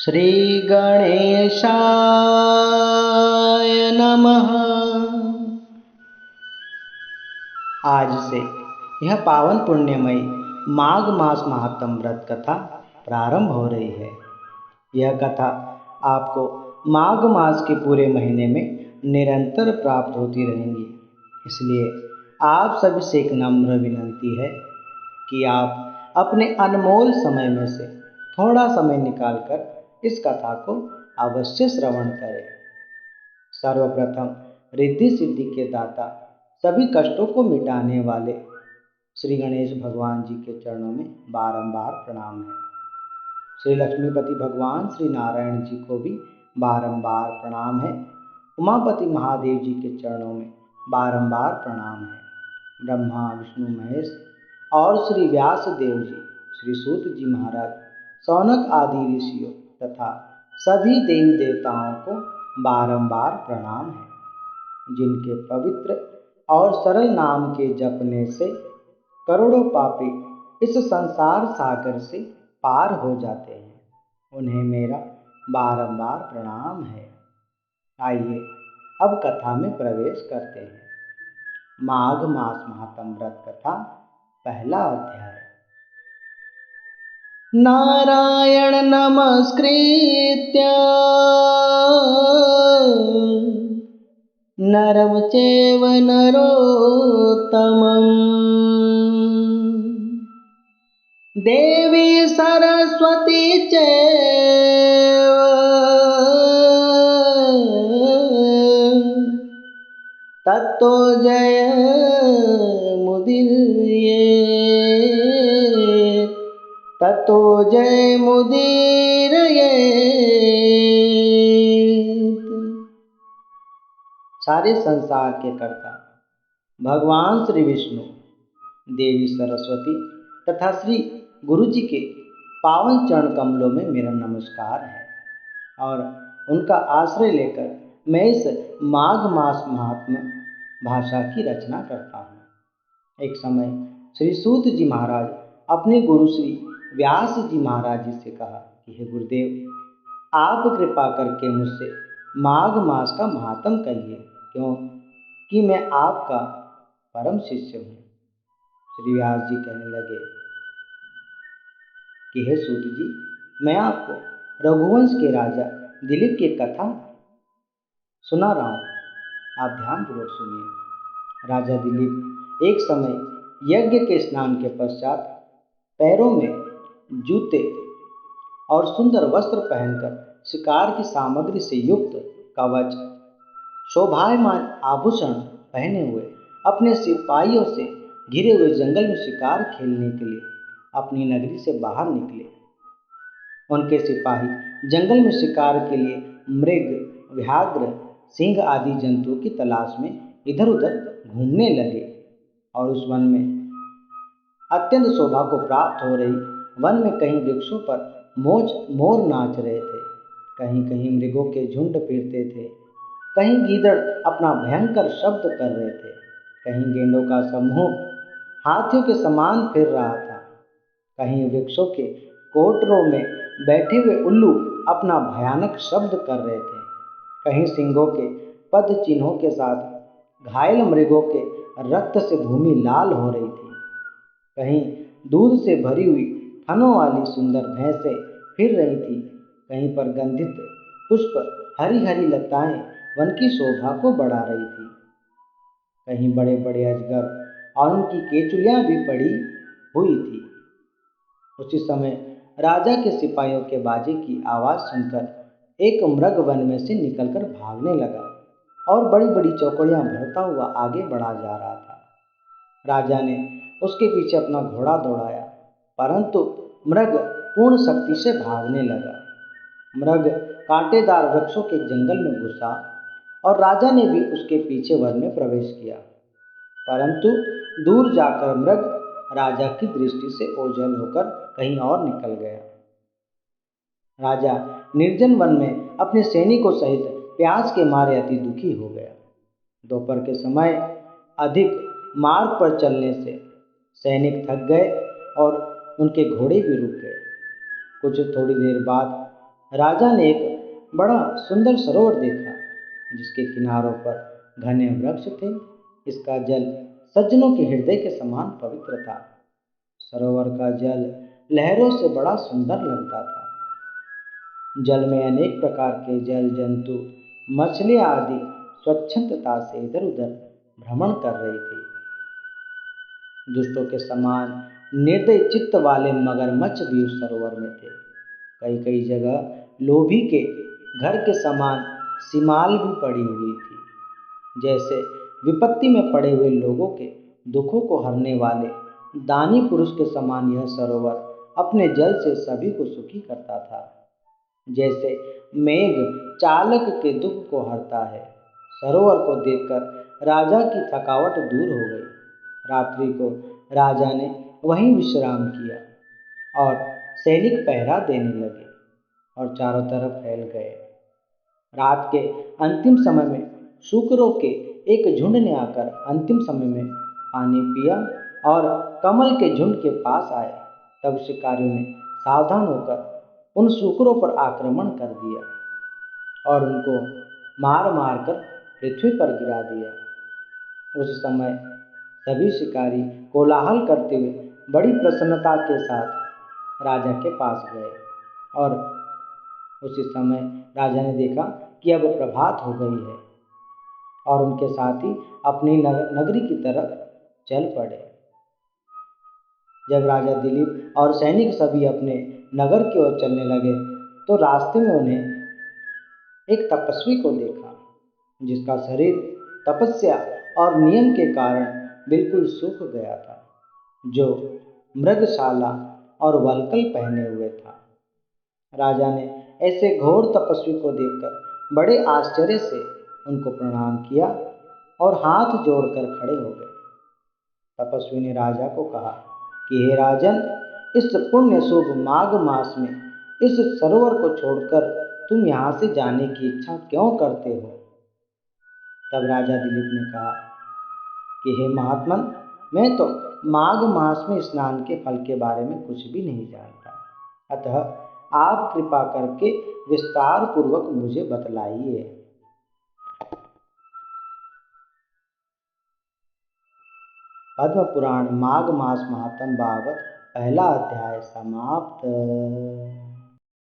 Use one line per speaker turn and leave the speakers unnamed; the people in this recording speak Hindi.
श्री गणेशाय नमः। आज से यह पावन पुण्यमयी माघ मास महात्म व्रत कथा प्रारंभ हो रही है। यह कथा आपको माघ मास के पूरे महीने में निरंतर प्राप्त होती रहेंगी। इसलिए आप सभी से एक नम्र विनती है कि आप अपने अनमोल समय में से थोड़ा समय निकालकर इस कथा को अवश्य श्रवण करें। सर्वप्रथम रिद्धि सिद्धि के दाता, सभी कष्टों को मिटाने वाले श्री गणेश भगवान जी के चरणों में बारंबार प्रणाम है। श्री लक्ष्मीपति भगवान श्री नारायण जी को भी बारंबार प्रणाम है। उमापति महादेव जी के चरणों में बारंबार प्रणाम है। ब्रह्मा विष्णु महेश और श्री व्यास देव जी, श्री सूत जी महाराज, सौनक आदि ऋषियों तथा सभी देवी देवताओं को बारंबार प्रणाम है, जिनके पवित्र और सरल नाम के जपने से करोड़ों पापी इस संसार सागर से पार हो जाते हैं। उन्हें मेरा बारंबार प्रणाम है। आइए अब कथा में प्रवेश करते हैं। माघ मास महात्म व्रत कथा, पहला अध्याय। नारायण नमस्कृत्य नरं चैव नरोत्तमं देवी सरस्वती चैव ततो जयमुदीरयेत्, ततो जयमुदीरयेत्। सारे संसार के कर्ता भगवान श्री विष्णु, देवी सरस्वती तथा श्री गुरु जी के पावन चरण कमलों में मेरा नमस्कार है और उनका आश्रय लेकर मैं इस माघ मास महात्म भाषा की रचना करता हूँ। एक समय श्री सूत जी महाराज अपने गुरु श्री व्यास जी महाराज जी से कहा कि हे गुरुदेव, आप कृपा करके मुझसे माघ मास का महात्म कहिए, क्योंकि मैं आपका परम शिष्य हूँ। श्री व्यास जी कहने लगे कि हे सूत जी, मैं आपको रघुवंश के राजा दिलीप की कथा सुना रहा हूँ, आप ध्यानपूर्वक सुनिए। राजा दिलीप एक समय यज्ञ के स्नान के पश्चात पैरों में जूते और सुंदर वस्त्र पहनकर शिकार की सामग्री से युक्त कवच, शोभायमान आभूषण पहने हुए अपने सिपाहियों से घिरे हुए जंगल में शिकार खेलने के लिए अपनी नगरी से बाहर निकले। उनके सिपाही जंगल में शिकार के लिए मृग, व्याघ्र, सिंह आदि जंतुओं की तलाश में इधर उधर घूमने लगे और उस वन में अत्यंत शोभा को प्राप्त हो रही वन में कहीं वृक्षों पर मोर नाच रहे थे, कहीं कहीं मृगों के झुंड फिरते थे, कहीं गीदड़ अपना भयंकर शब्द कर रहे थे, कहीं गेंडों का समूह हाथियों के समान फिर रहा था, कहीं वृक्षों के कोटरों में बैठे हुए उल्लू अपना भयानक शब्द कर रहे थे, कहीं सिंहों के पद चिन्हों के साथ घायल मृगों के रक्त से भूमि लाल हो रही थी, कहीं दूध से भरी हुई थनों वाली सुंदर भैंसें फिर रही थी, कहीं पर गंधित पुष्प हरी हरी लताएं वन की शोभा को बढ़ा रही थी, कहीं बड़े बड़े अजगर और उनकी केचुलियां भी पड़ी हुई थी। उसी समय राजा के सिपाहियों के बाजे की आवाज सुनकर एक मृग वन में से निकलकर भागने लगा और बड़ी बड़ी चौकड़ियां भरता हुआ आगे बढ़ा जा रहा था। राजा ने उसके पीछे अपना घोड़ा दौड़ाया, परंतु मृग पूर्ण शक्ति से भागने लगा। मृग कांटेदार वृक्षों के जंगल में घुसा और राजा ने भी उसके पीछे वन में प्रवेश किया, परंतु दूर जाकर मृग राजा की दृष्टि से ओझल होकर कहीं और निकल गया। राजा निर्जन वन में अपने सैनिकों सहित प्यास के मारे अति दुखी हो गया। दोपहर के समय अधिक मार्ग पर चलने से सैनिक थक गए और उनके घोड़े भी रुक गए। कुछ थोड़ी देर बाद राजा ने एक बड़ा सुंदर सरोवर देखा जिसके किनारों पर घने वृक्ष थे। इसका जल सज्जनों के हृदय के समान पवित्र था। सरोवर का जल लहरों से बड़ा सुंदर लगता था। जल में अनेक प्रकार के जल जंतु, मछलियां आदि स्वच्छंदता से इधर उधर भ्रमण कर रही थी। दुष्टों के समान निर्दय चित्त वाले मगरमच्छ भी उस सरोवर में थे। कई कई जगह लोभी के घर के समान सीमाल भी पड़ी हुई थी। जैसे विपत्ति में पड़े हुए लोगों के दुखों को हरने वाले दानी पुरुष के समान यह सरोवर अपने जल से सभी को सुखी करता था। जैसे मेघ चालक के दुख को हरता है। सरोवर को देखकर राजा की थकावट दूर हो गई। रात्रि को राजा ने वहीं विश्राम किया और सैनिक पहरा देने लगे और चारों तरफ फैल गए। रात के अंतिम समय में शूकरों के एक झुंड ने आकर अंतिम समय में पानी पिया और कमल के झुंड के पास आए। तब शिकारियों ने सावधान होकर उन शूकरों पर आक्रमण कर दिया और उनको मार मार कर पृथ्वी पर गिरा दिया। उस समय सभी शिकारी कोलाहल करते हुए बड़ी प्रसन्नता के साथ राजा के पास गए और उसी समय राजा ने देखा कि अब प्रभात हो गई है और उनके साथी अपनी नगरी की तरफ चल पड़े। जब राजा दिलीप और सैनिक सभी अपने नगर की ओर चलने लगे तो रास्ते में उन्हें एक तपस्वी को देखा जिसका शरीर तपस्या और नियम के कारण बिल्कुल सूख गया था, जो मृगशाला और वल्कल पहने हुए था। राजा ने ऐसे घोर तपस्वी को देखकर बड़े आश्चर्य से उनको प्रणाम किया और हाथ जोड़कर खड़े हो गए। तपस्वी ने राजा को कहा कि हे राजन, इस पुण्य शुभ माघ मास में इस सरोवर को छोड़कर तुम यहाँ से जाने की इच्छा क्यों करते हो? तब राजा दिलीप ने कहा कि हे महात्मन, मैं तो माघ मास में स्नान के फल के बारे में कुछ भी नहीं जानता, अतः आप कृपा करके विस्तार पूर्वक मुझे बतलाइए। पद्म पुराण माघ मास महात्म भागवत पहला अध्याय समाप्त।